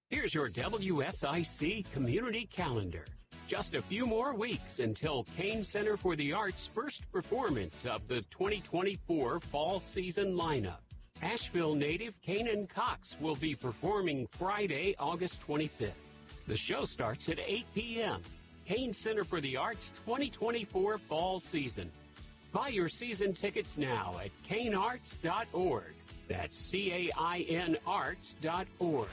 Here's your WSIC community calendar. Just a few more weeks until Kane Center for the Arts' first performance of the 2024 fall season lineup. Asheville native Kanan Cox will be performing Friday, August 25th. The show starts at 8 p.m. Kane Center for the Arts 2024 fall season. Buy your season tickets now at canearts.org. That's CAIN arts.org.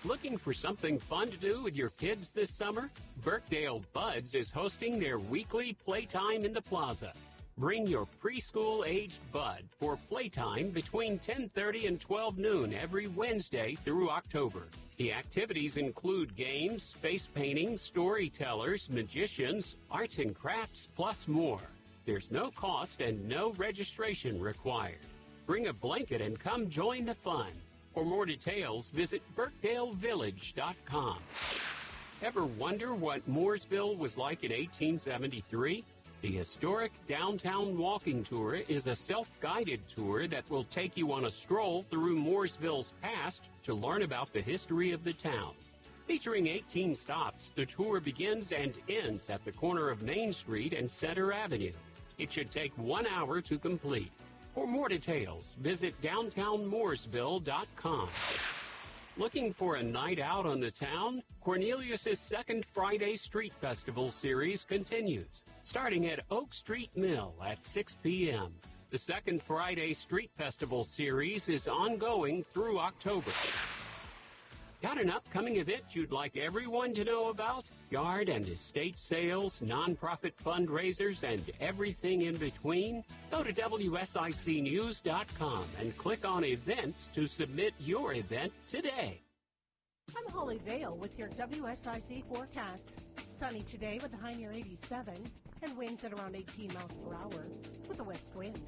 Looking for something fun to do with your kids this summer? Birkdale Buds is hosting their weekly playtime in the plaza. Bring your preschool-aged bud for playtime between 10:30 and 12 noon every Wednesday through October. The activities include games, face painting, storytellers, magicians, arts and crafts, plus more. There's no cost and no registration required. Bring a blanket and come join the fun. For more details, visit BirkdaleVillage.com. Ever wonder what Mooresville was like in 1873? The historic Downtown Walking Tour is a self-guided tour that will take you on a stroll through Mooresville's past to learn about the history of the town. Featuring 18 stops, the tour begins and ends at the corner of Main Street and Center Avenue. It should take 1 hour to complete. For more details, visit downtownmooresville.com. Looking for a night out on the town? Cornelius's second Friday Street Festival series continues, starting at Oak Street Mill at 6 p.m. The second Friday Street Festival series is ongoing through October. Got an upcoming event you'd like everyone to know about? Yard and estate sales, nonprofit fundraisers, and everything in between? Go to WSICnews.com and click on Events to submit your event today. I'm Holly Vale with your WSIC forecast. Sunny today with a high near 87 and winds at around 18 miles per hour with a west wind.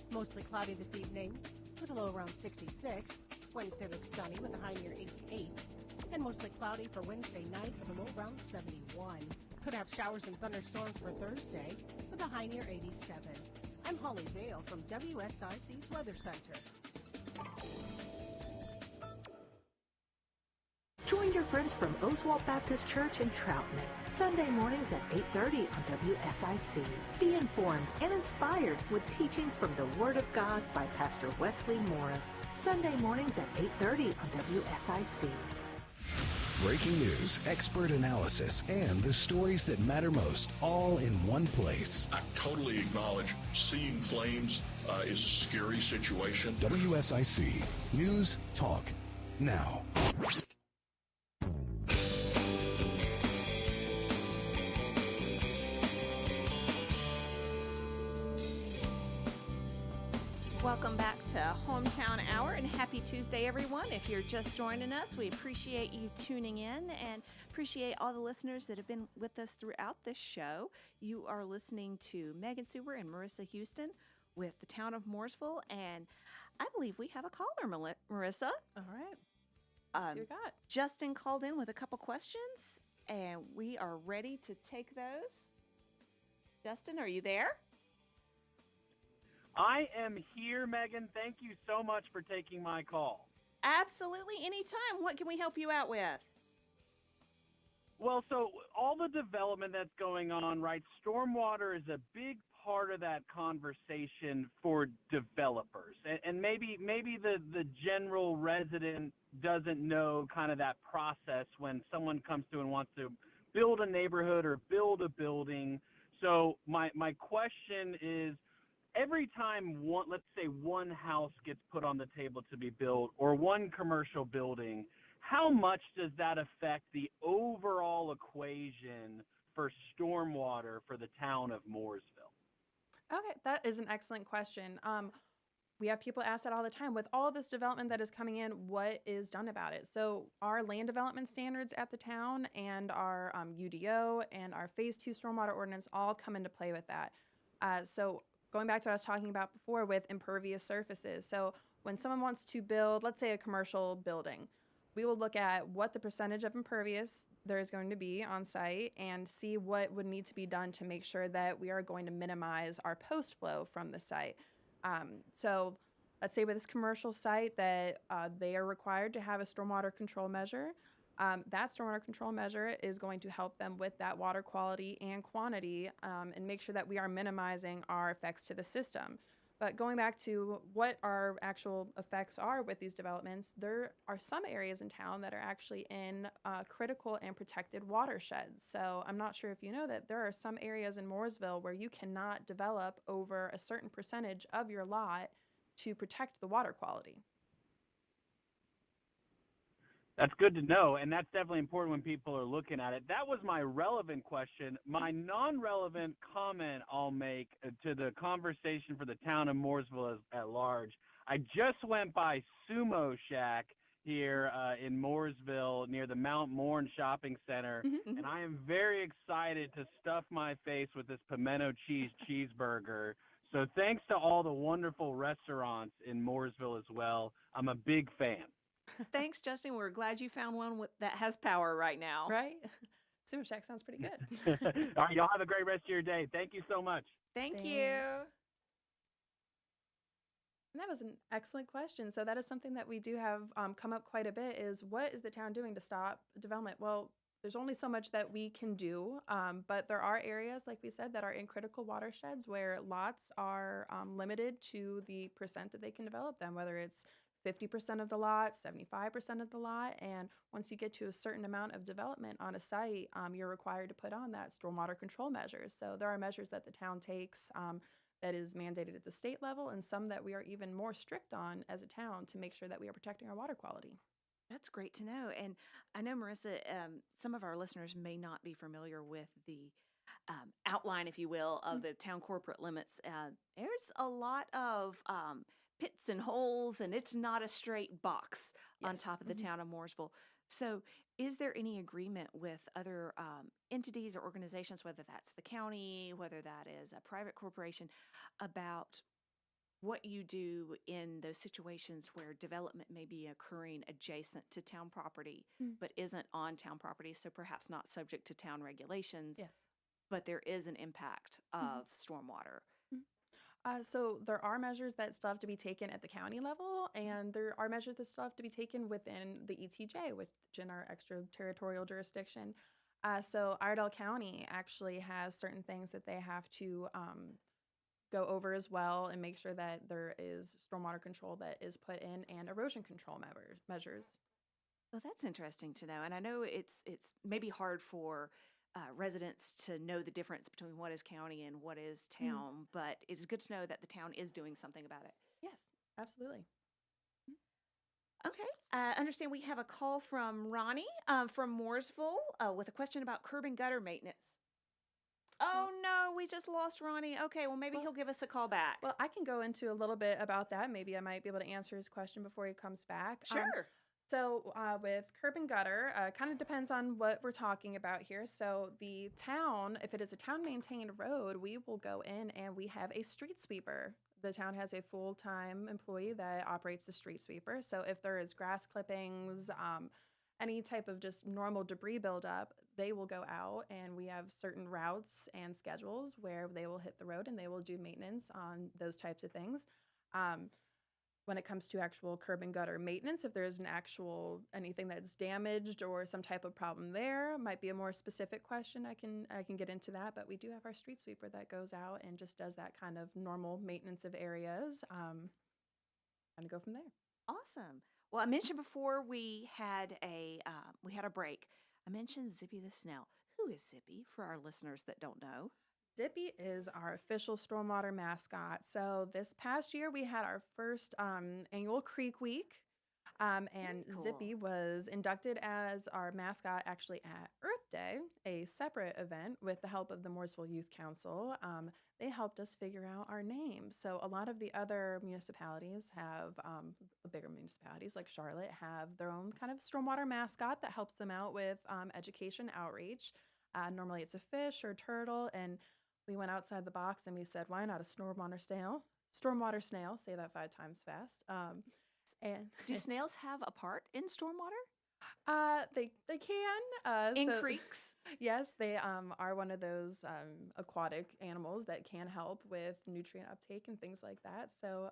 Mostly cloudy this evening with a low around 66. Wednesday looks sunny with a high near 88. And mostly cloudy for Wednesday night with a low around 71. Could have showers and thunderstorms for Thursday with a high near 87. I'm Holly Vale from WSIC's Weather Center. Join your friends from Oswald Baptist Church in Troutman, Sunday mornings at 8:30 on WSIC. Be informed and inspired with teachings from the Word of God by Pastor Wesley Morris. Sunday mornings at 8:30 on WSIC. Breaking news, expert analysis, and the stories that matter most, all in one place. I totally acknowledge seeing flames is a scary situation. WSIC. News, talk, now. Welcome back to Hometown Hour, and happy Tuesday, everyone. If you're just joining us, we appreciate you tuning in and appreciate all the listeners that have been with us throughout this show. You are listening to Megan Suber and Marissa Houston with the Town of Mooresville, and I believe we have a caller, Marissa. All right. Let's see what we got. Justin called in with a couple questions, and we are ready to take those. Justin, are you there? I am here, Megan. Thank you so much for taking my call. Absolutely. Anytime. What can we help you out with? Well, so all the development that's going on, right, stormwater is a big part of that conversation for developers. And maybe the general resident doesn't know kind of that process when someone comes through and wants to build a neighborhood or build a building. So my question is, every time let's say one house gets put on the table to be built or one commercial building, how much does that affect the overall equation for stormwater for the town of Mooresville? Okay, that is an excellent question. We have people ask that all the time. With all this development that is coming in, what is done about it? So our land development standards at the town and our UDO and our Phase 2 stormwater ordinance all come into play with that. So going back to what I was talking about before with impervious surfaces. So when someone wants to build, let's say, a commercial building, we will look at what the percentage of impervious there is going to be on site and see what would need to be done to make sure that we are going to minimize our post flow from the site. So let's say with this commercial site that they are required to have a stormwater control measure. That stormwater control measure is going to help them with that water quality and quantity and make sure that we are minimizing our effects to the system. But going back to what our actual effects are with these developments, there are some areas in town that are actually in critical and protected watersheds. So I'm not sure if you know that there are some areas in Mooresville where you cannot develop over a certain percentage of your lot to protect the water quality. That's good to know, and that's definitely important when people are looking at it. That was my relevant question. My non-relevant comment I'll make to the conversation for the town of Mooresville at large. I just went by Sumo Shack here in Mooresville near the Mount Morn Shopping Center, and I am very excited to stuff my face with this pimento cheese cheeseburger. So thanks to all the wonderful restaurants in Mooresville as well. I'm a big fan. Thanks, Justin. We're glad you found one that has power right now. Right? Sumo Shack sounds pretty good. All right, y'all have a great rest of your day. Thank you so much. Thanks. you. And that was an excellent question. So that is something that we do have come up quite a bit is what is the town doing to stop development? Well, there's only so much that we can do, but there are areas, like we said, that are in critical watersheds where lots are limited to the percent that they can develop them, whether it's 50% of the lot, 75% of the lot, and once you get to a certain amount of development on a site, you're required to put on that stormwater control measures. So there are measures that the town takes that is mandated at the state level, and some that we are even more strict on as a town to make sure that we are protecting our water quality. That's great to know. And I know, Marissa, some of our listeners may not be familiar with the outline, if you will, of the town corporate limits. There's a lot of pits and holes, and it's not a straight box on top of the town of Mooresville. So is there any agreement with other entities or organizations, whether that's the county, whether that is a private corporation, about what you do in those situations where development may be occurring adjacent to town property, but isn't on town property, so perhaps not subject to town regulations, but there is an impact of stormwater? So there are measures that still have to be taken at the county level, and there are measures that still have to be taken within the ETJ, within our extraterritorial jurisdiction. So Iredell County actually has certain things that they have to go over as well and make sure that there is stormwater control that is put in and erosion control measures. Well, that's interesting to know. And I know it's maybe hard for residents to know the difference between what is county and what is town, but it's good to know that the town is doing something about it. Yes, absolutely. Okay. I understand we have a call from Ronnie from Mooresville with a question about curb and gutter maintenance. Oh, no, we just lost Ronnie. Okay, well, maybe he'll give us a call back. Well, I can go into a little bit about that. Maybe I might be able to answer his question before he comes back. Sure. So with curb and gutter, kind of depends on what we're talking about here. So the town, if it is a town-maintained road, we will go in and we have a street sweeper. The town has a full-time employee that operates the street sweeper. So if there is grass clippings, any type of just normal debris buildup, they will go out, and we have certain routes and schedules where they will hit the road and they will do maintenance on those types of things. When it comes to actual curb and gutter maintenance, if there's anything that's damaged or some type of problem there, might be a more specific question. I can get into that, but we do have our street sweeper that goes out and just does that kind of normal maintenance of areas. And go from there. Awesome. Well, I mentioned before we had a break. I mentioned Zippy the Snail. Who is Zippy for our listeners that don't know? Zippy is our official stormwater mascot. So this past year we had our first annual Creek Week, and cool. Zippy was inducted as our mascot actually at Earth Day, a separate event with the help of the Mooresville Youth Council. They helped us figure out our name. So a lot of the other municipalities have, bigger municipalities like Charlotte have their own kind of stormwater mascot that helps them out with education outreach. Normally it's a fish or turtle, and we went outside the box and we said, why not a stormwater snail? Stormwater snail, say that 5 times fast. And do snails have a part in stormwater? They can. In creeks? Yes, they are one of those aquatic animals that can help with nutrient uptake and things like that. So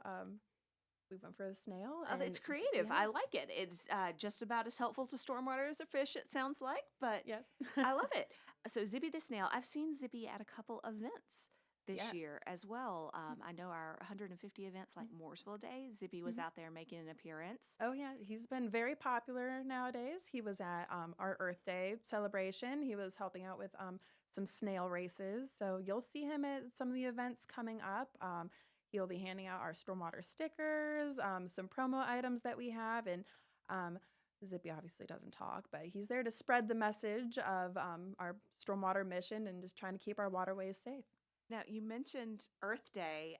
We went for the snail. Oh, it's creative. I like it. It's just about as helpful to stormwater as a fish, it sounds like, but yes. I love it. So Zippy the snail, I've seen Zippy at a couple events this year as well. I know our 150 events like Mooresville Day, Zippy was out there making an appearance. Oh, yeah. He's been very popular nowadays. He was at our Earth Day celebration. He was helping out with some snail races. So you'll see him at some of the events coming up. He'll be handing out our stormwater stickers, some promo items that we have. And Zippy obviously doesn't talk, but he's there to spread the message of our stormwater mission and just trying to keep our waterways safe. Now, you mentioned Earth Day.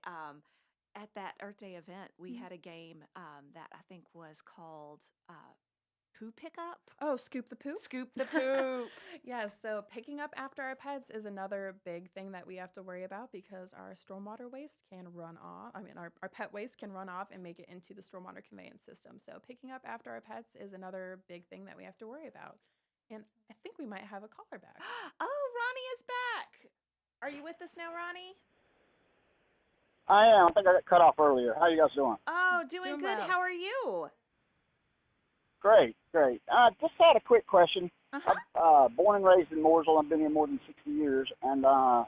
At that Earth Day event, we had a game that I think was called Poo Pickup. Oh, Scoop the Poop? Scoop the Poop. Yes, so picking up after our pets is another big thing that we have to worry about because our stormwater waste can run off. I mean, our pet waste can run off and make it into the stormwater conveyance system. So picking up after our pets is another big thing that we have to worry about. And I think we might have a caller back. Oh, Ronnie is back. Are you with us now, Ronnie? I am. I think I got cut off earlier. How you guys doing? Oh, doing good. well. How are you? Great, great. Just had a quick question. I'm born and raised in Mooresville. I've been here more than 60 years. And I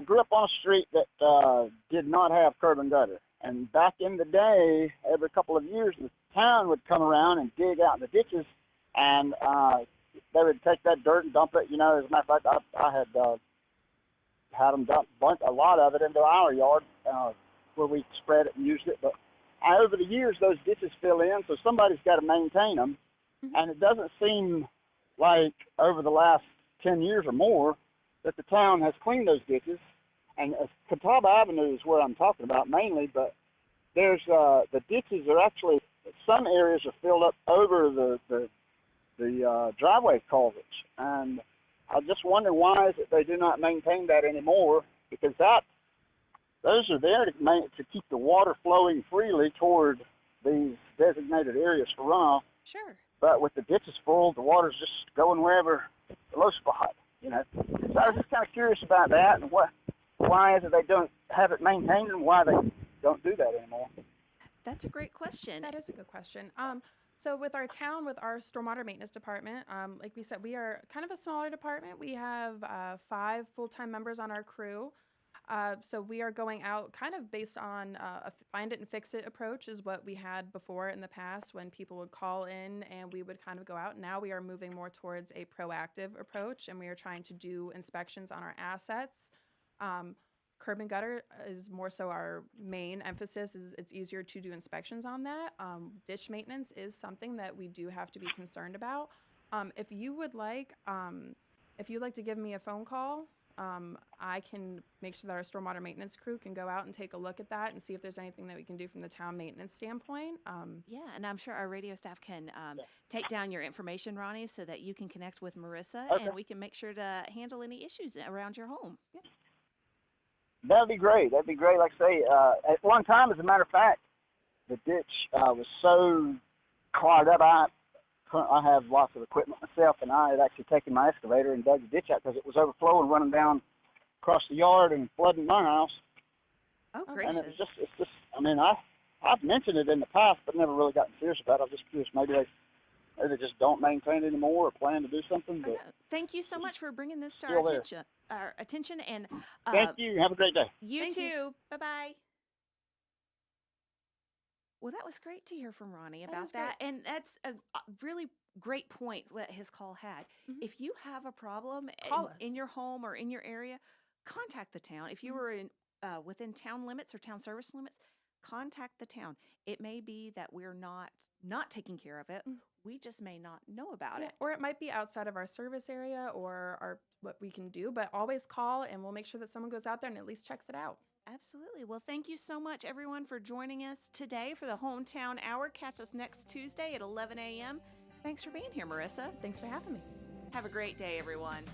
grew up on a street that did not have curb and gutter. And back in the day, every couple of years, the town would come around and dig out the ditches. And they would take that dirt and dump it. You know, as a matter of fact, I had them dump a lot of it into our yard where we spread it and used it. But over the years, those ditches fill in, so somebody's got to maintain them. And it doesn't seem like over the last 10 years or more that the town has cleaned those ditches. And Catawba Avenue is where I'm talking about mainly, but there's the ditches are actually, some areas are filled up over the driveway culverts. And I just wonder why is it they do not maintain that anymore, because those are there to keep the water flowing freely toward these designated areas for runoff. Sure. But with the ditches full, the water's just going wherever the low spot, you know. So I was just kind of curious about that and why is it they don't have it maintained and why they don't do that anymore. That's a great question. That is a good question. So with our town, with our stormwater maintenance department, like we said, we are kind of a smaller department. We have 5 full-time members on our crew. So we are going out kind of based on a find it and fix it approach is what we had before in the past when people would call in and we would kind of go out. Now we are moving more towards a proactive approach and we are trying to do inspections on our assets. Curb and gutter is more so our main emphasis. It's easier to do inspections on that. Ditch maintenance is something that we do have to be concerned about. If you would like, if you'd like to give me a phone call, I can make sure that our stormwater maintenance crew can go out and take a look at that and see if there's anything that we can do from the town maintenance standpoint. Yeah, and I'm sure our radio staff can take down your information, Ronnie, so that you can connect with Marissa and we can make sure to handle any issues around your home. Yeah. That'd be great. That'd be great. Like I say, at one time, as a matter of fact, the ditch was so clogged up. I have lots of equipment myself, and I had actually taken my excavator and dug the ditch out because it was overflowing, running down across the yard and flooding my house. Oh, gracious. And it's just. I mean, I've mentioned it in the past, but never really gotten serious about it. I was just curious, maybe they just don't maintain it anymore or plan to do something. But thank you so much for bringing this to our attention. And thank you. Have a great day. You too. Bye-bye. Well, that was great to hear from Ronnie about that. And that's a really great point that his call had. If you have a problem in your home or in your area, contact the town. If you were within town limits or town service limits, contact the town. It may be that we're not taking care of it. We just may not know about it. Or it might be outside of our service area or what we can do, but always call and we'll make sure that someone goes out there and at least checks it out. Absolutely. Well, thank you so much, everyone, for joining us today for the Hometown Hour. Catch us next Tuesday at 11 a.m. Thanks for being here, Marissa. Thanks for having me. Have a great day, everyone.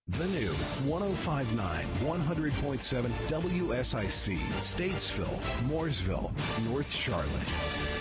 The new 1059, 100.7 WSIC, Statesville, Mooresville, North Charlotte.